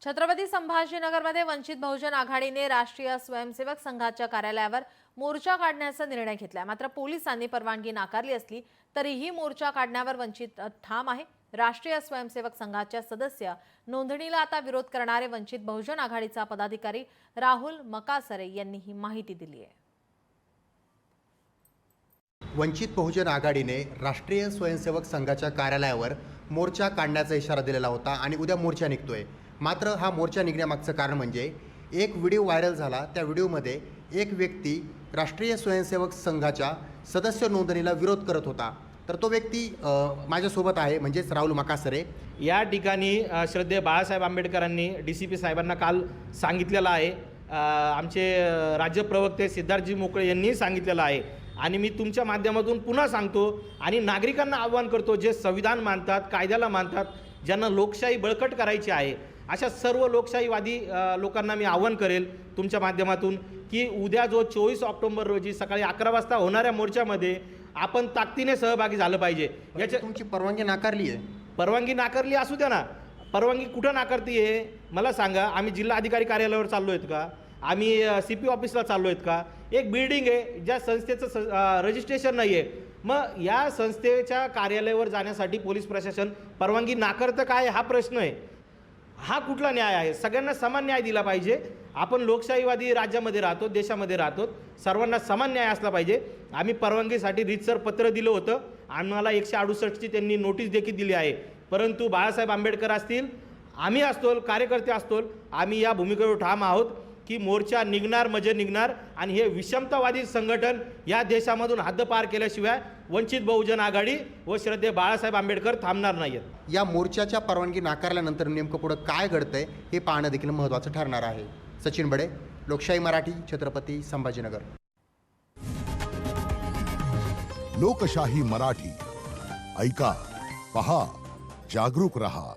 छत्रपती संभाजीनगरमध्ये वंचित बहुजन आघाडीने राष्ट्रीय स्वयंसेवक संघाच्या कार्यालयावर मोर्चा काढण्याचा निर्णय घेतला। मात्र पोलिसांनी परवानगी नाकारली असली तरीही मोर्चा काढण्यावर वंचित ठाम आहे। राष्ट्रीय स्वयंसेवक संघाच्या सदस्य नोंदणीला आता विरोध करणारे वंचित बहुजन आघाडीचा पदाधिकारी राहुल मकासरे यांनी ही माहिती दिली आहे। वंचित बहुजन आघाडीने राष्ट्रीय स्वयंसेवक संघाच्या कार्यालयावर मोर्चा काढण्याचा इशारा दिलेला होता आणि उद्या मोर्चा निघतोय। मात्र हा मोर्चा निघण्यामागचं कारण म्हणजे एक व्हिडिओ व्हायरल झाला। त्या व्हिडिओमध्ये एक व्यक्ती राष्ट्रीय स्वयंसेवक संघाच्या सदस्य नोंदणीला विरोध करत होता। तर तो व्यक्ती माझ्यासोबत आहे, म्हणजेच राहुल मकासरे। या ठिकाणी श्रद्धेय बाळासाहेब आंबेडकरांनी डीसीपी साहेबांना काल सांगितलेलं आहे। आमचे राज्य प्रवक्ते सिद्धार्थजी मोकळे यांनी सांगितलेलं आहे आणि मी तुमच्या माध्यमातून पुन्हा सांगतो आणि नागरिकांना आव्हान करतो, जे संविधान मानतात, कायद्याला मानतात, ज्यांना लोकशाही बळकट करायची आहे, अशा सर्व लोकशाहीवादी लोकांना मी आव्हान करेल तुमच्या माध्यमातून की उद्या जो 24 ऑक्टोबर रोजी सकाळी 11 वाजता होणाऱ्या मोर्चामध्ये आपण ताकदीने सहभागी झालं पाहिजे। याची तुमची परवानगी नाकारली आहे? परवानगी नाकारली असू द्या ना, परवानगी कुठं नाकारती आहे मला सांगा। आम्ही जिल्हा अधिकारी कार्यालयावर चाललो आहेत का? आम्ही CP ऑफिसला चाललो आहेत का? एक बिल्डिंग आहे ज्या संस्थेचं रजिस्ट्रेशन नाही आहे, मग या संस्थेच्या कार्यालयावर जाण्यासाठी पोलीस प्रशासन परवानगी नाकारतं काय हा प्रश्न आहे। हा कुठला न्याय आहे? सगळ्यांना समान न्याय दिला पाहिजे। आपण लोकशाहीवादी राज्यामध्ये राहतो, देशामध्ये राहतो, सर्वांना समान न्याय असला पाहिजे। आम्ही परवानगीसाठी रीतसर पत्र दिलं होतं, आम्हाला 168ची त्यांनी नोटीस देखील दिली आहे, परंतु बाळासाहेब आंबेडकर असतील, आम्ही असतो, कार्यकर्ते असतो, आम्ही या भूमिकेवर ठाम आहोत की मोर्चा निघणार म्हणजे निघणार आणि हे विषमतावादी संघटन या देशामधून हद्दपार केल्याशिवाय वंचित बहुजन आघाडी व श्रद्धेय बाळासाहेब आंबेडकर थांबणार नाहीत। या मोर्चाच्या परवानगी नाकारल्यानंतर नेमकं पुढे काय घडतंय हे पाहणं देखील महत्त्वाचं ठरणार आहे। सचिन बडे, लोकशाही मराठी, छत्रपती संभाजीनगर। लोकशाही मराठी ऐका, पहा, जागरूक रहा।